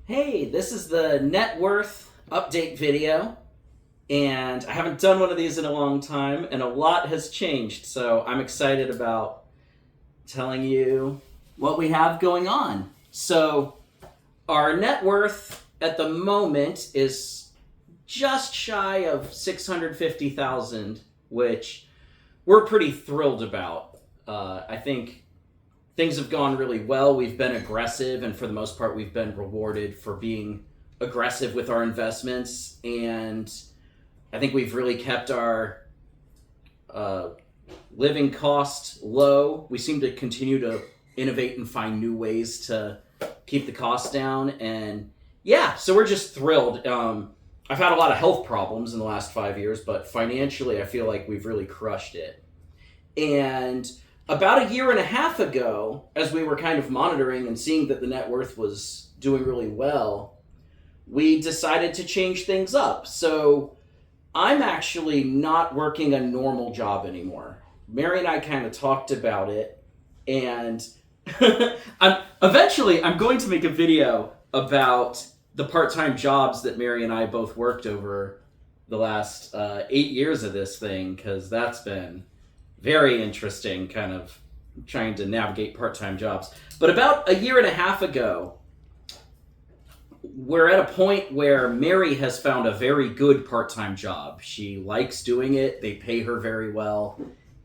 Hey, this is the net worth update video, and I haven't done one of these in a long time, and a lot has changed, so I'm excited about telling you what we have going on. So, our net worth at the moment is just shy of 650,000, which we're pretty thrilled about. I think things have gone really well. We've been aggressive, and for the most part, we've been rewarded for being aggressive with our investments. And I think we've really kept our living cost low. We seem to continue to innovate and find new ways to keep the cost down. And yeah, so we're just thrilled. I've had a lot of health problems in the last 5 years, but financially, I feel like we've really crushed it. And about a year and a half ago, as we were kind of monitoring and seeing that the net worth was doing really well, we decided to change things up. So I'm actually not working a normal job anymore. Mary and I kind of talked about it, and I'm going to make a video about the part-time jobs that Mary and I both worked over the last 8 years of this thing, because that's been very interesting, kind of trying to navigate part-time jobs. But about a year and a half ago, we're at a point where Mary has found a very good part-time job. She likes doing it. They pay her very well.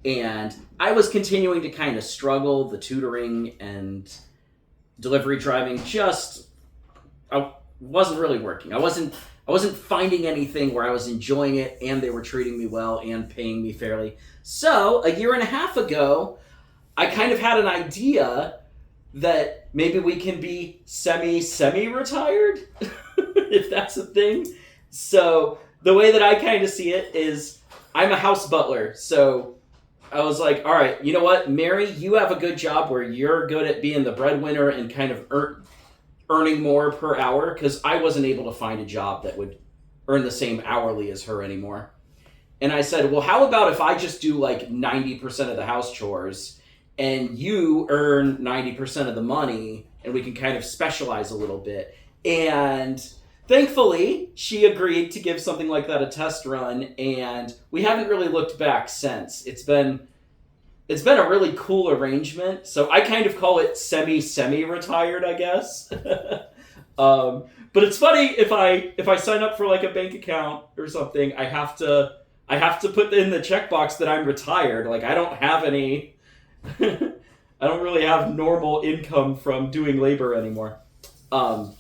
And I was continuing to kind of struggle. The tutoring and delivery driving I wasn't really working. I wasn't finding anything where I was enjoying it and they were treating me well and paying me fairly. So a year and a half ago, I kind of had an idea that maybe we can be semi-retired, if that's a thing. So the way that I kind of see it is I'm a house butler. So I was like, all right, you know what, Mary, you have a good job where you're good at being the breadwinner and kind of earning more per hour, because I wasn't able to find a job that would earn the same hourly as her anymore. And I said, well, how about if I just do like 90% of the house chores and you earn 90% of the money, and we can kind of specialize a little bit. And thankfully, she agreed to give something like that a test run, and we haven't really looked back since. It's been a really cool arrangement. So I kind of call it semi-retired, I guess. But it's funny, if I sign up for like a bank account or something, I have to put in the checkbox that I'm retired. Like, I don't have any I don't really have normal income from doing labor anymore. But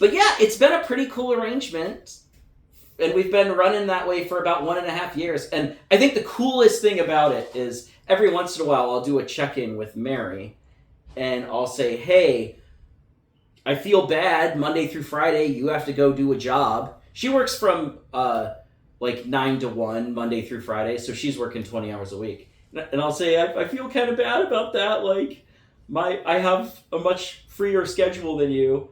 yeah, it's been a pretty cool arrangement. And we've been running that way for about 1.5 years. And I think the coolest thing about it is every once in a while I'll do a check-in with Mary. And I'll say, hey, I feel bad. Monday through Friday, you have to go do a job. She works from like 9 to 1, Monday through Friday. So she's working 20 hours a week. And I'll say, I feel kind of bad about that. Like, I have a much freer schedule than you.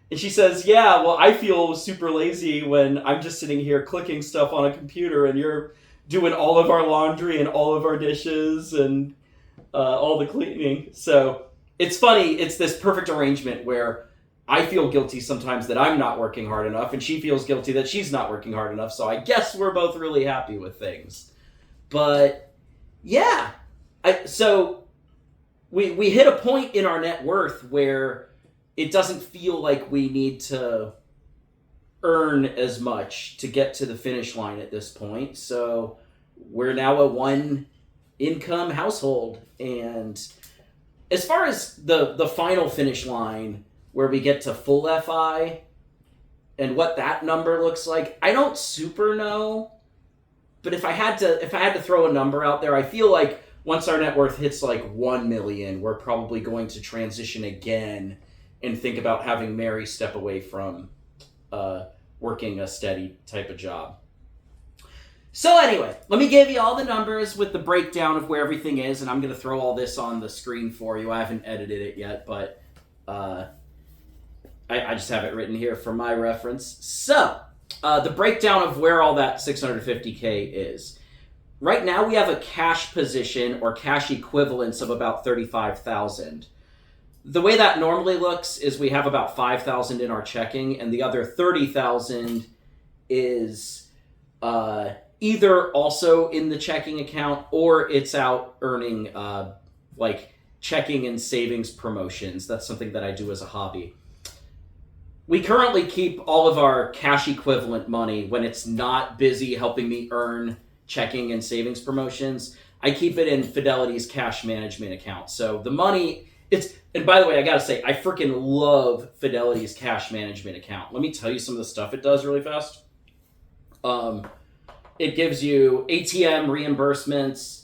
And she says, yeah, well, I feel super lazy when I'm just sitting here clicking stuff on a computer and you're doing all of our laundry and all of our dishes and all the cleaning. So it's funny. It's this perfect arrangement where I feel guilty sometimes that I'm not working hard enough, and she feels guilty that she's not working hard enough. So I guess we're both really happy with things. But yeah, so we hit a point in our net worth where it doesn't feel like we need to earn as much to get to the finish line at this point. So we're now a one-income household. And as far as the final finish line where we get to full FI and what that number looks like, I don't super know. But if I had to throw a number out there, I feel like once our net worth hits like 1 million, we're probably going to transition again and think about having Mary step away from working a steady type of job. So anyway, let me give you all the numbers with the breakdown of where everything is, and I'm going to throw all this on the screen for you. I haven't edited it yet, but I just have it written here for my reference. So the breakdown of where all that 650K is. Right now, we have a cash position or cash equivalents of about 35,000. the way that normally looks is we have about 5,000 in our checking, and the other 30,000 is either also in the checking account or it's out earning like checking and savings promotions. That's something that I do as a hobby. We currently keep all of our cash equivalent money when it's not busy helping me earn checking and savings promotions. I keep it in Fidelity's cash management account. So the money, and by the way, I gotta say, I freaking love Fidelity's cash management account. Let me tell you some of the stuff it does really fast. It gives you ATM reimbursements.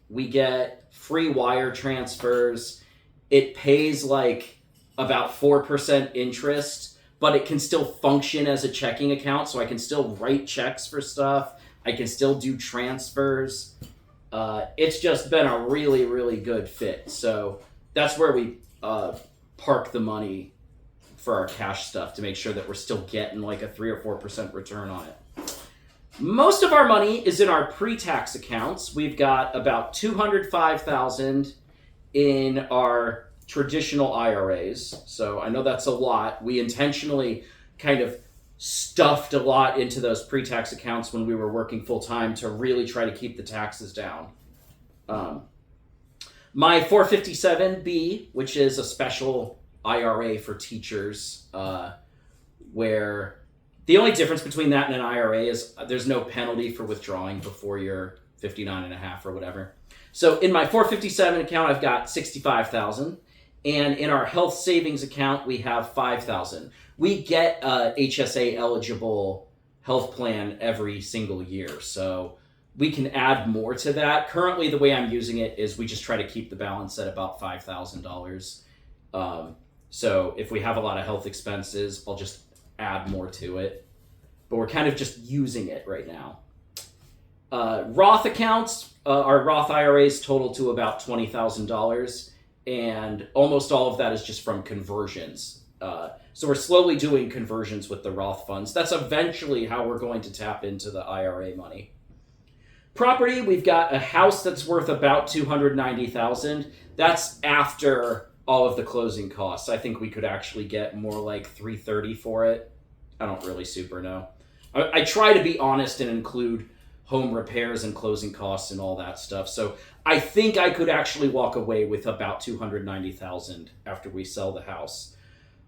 We get free wire transfers. It pays like about 4% interest, but it can still function as a checking account, so I can still write checks for stuff. I can still do transfers. It's just been a really, really good fit. So that's where we park the money for our cash stuff to make sure that we're still getting like a 3 or 4% return on it. Most of our money is in our pre-tax accounts. We've got about $205,000 in our traditional IRAs. So I know that's a lot. We intentionally kind of stuffed a lot into those pre-tax accounts when we were working full-time to really try to keep the taxes down. My 457B, which is a special IRA for teachers, where the only difference between that and an IRA is there's no penalty for withdrawing before you're 59 and a half or whatever. So in my 457 account, I've got 65,000. And in our health savings account, we have 5,000. We get a HSA eligible health plan every single year. So we can add more to that. Currently, the way I'm using it is we just try to keep the balance at about $5,000. So if we have a lot of health expenses, I'll just add more to it. But we're kind of just using it right now. Roth accounts, our Roth IRAs total to about $20,000. And almost all of that is just from conversions. So we're slowly doing conversions with the Roth funds. That's eventually how we're going to tap into the IRA money. Property, we've got a house that's worth about $290,000. That's after all of the closing costs. I think we could actually get more like $330,000 for it. I don't really super know. I try to be honest and include home repairs and closing costs and all that stuff. So I think I could actually walk away with about $290,000 after we sell the house.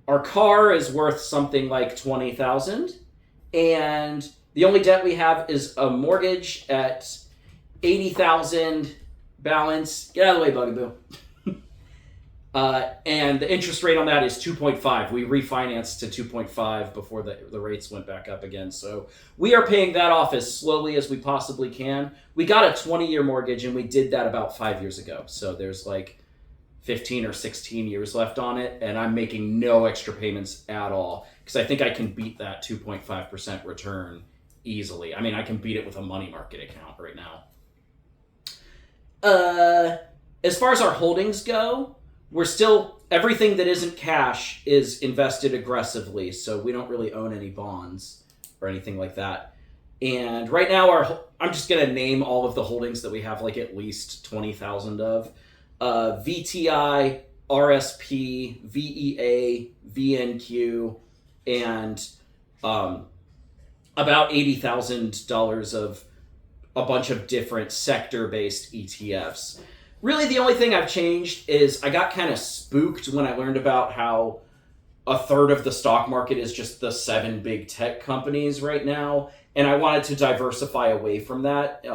Our car is worth something like $20,000, and the only debt we have is a mortgage at $80,000 balance. Get out of the way, Bugaboo. And the interest rate on that is 2.5. We refinanced to 2.5 before the rates went back up again. So we are paying that off as slowly as we possibly can. We got a 20-year mortgage, and we did that about 5 years ago. So there's like 15 or 16 years left on it, and I'm making no extra payments at all because I think I can beat that 2.5% return easily. I mean, I can beat it with a money market account right now. As far as our holdings go, we're still, everything that isn't cash is invested aggressively, so we don't really own any bonds or anything like that. And right now, I'm just going to name all of the holdings that we have like at least 20,000 of. VTI, RSP, VEA, VNQ, and about $80,000 of a bunch of different sector-based ETFs. Really, the only thing I've changed is I got kind of spooked when I learned about how a third of the stock market is just the 7 big tech companies right now, and I wanted to diversify away from that.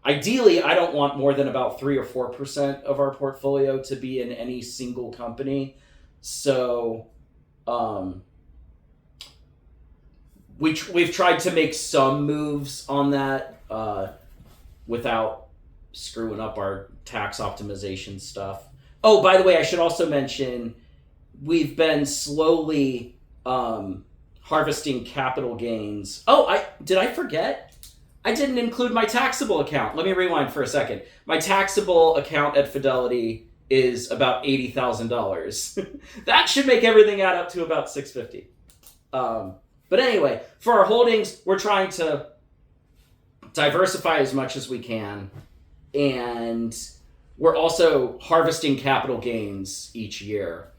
Ideally, I don't want more than about 3 or 4% of our portfolio to be in any single company. So we've tried to make some moves on that without screwing up our tax optimization stuff. Oh, by the way, I should also mention we've been slowly harvesting capital gains. Oh, did I forget? I didn't include my taxable account. Let me rewind for a second. My taxable account at Fidelity is about $80,000. That should make everything add up to about $650. But anyway, for our holdings, we're trying to diversify as much as we can. And we're also harvesting capital gains each year,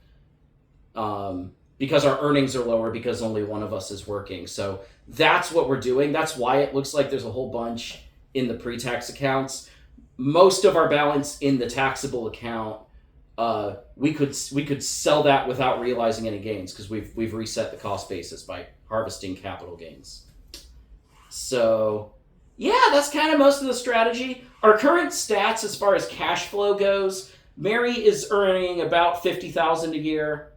because our earnings are lower because only one of us is working. So that's what we're doing. That's why it looks like there's a whole bunch in the pre-tax accounts. Most of our balance in the taxable account, we could sell that without realizing any gains because we've reset the cost basis by harvesting capital gains. So yeah, that's kind of most of the strategy. Our current stats as far as cash flow goes, Mary is earning about 50,000 a year,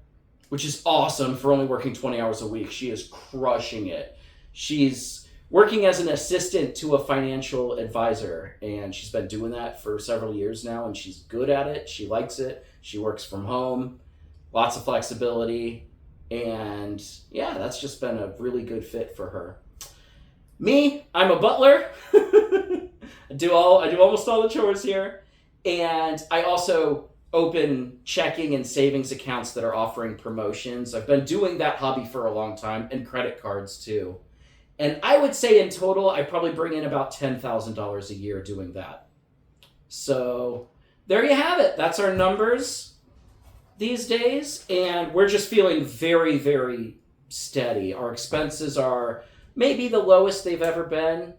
which is awesome for only working 20 hours a week. She is crushing it. She's working as an assistant to a financial advisor, and she's been doing that for several years now, and she's good at it. She likes it. She works from home, lots of flexibility, and yeah, that's just been a really good fit for her. Me, I'm a butler. I do almost all the chores here, and I also open checking and savings accounts that are offering promotions. I've been doing that hobby for a long time, and credit cards too. And I would say in total, I probably bring in about $10,000 a year doing that. So there you have it. That's our numbers these days, and we're just feeling very, very steady. Our expenses are maybe the lowest they've ever been,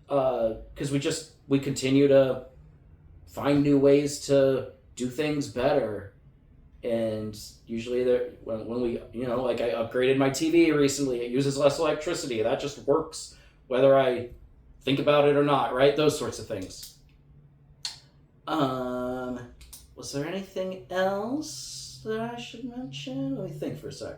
because we continue to find new ways to do things better. And usually when we, like I upgraded my TV recently, it uses less electricity. That just works whether I think about it or not, right? Those sorts of things. Was there anything else that I should mention? Let me think for a sec.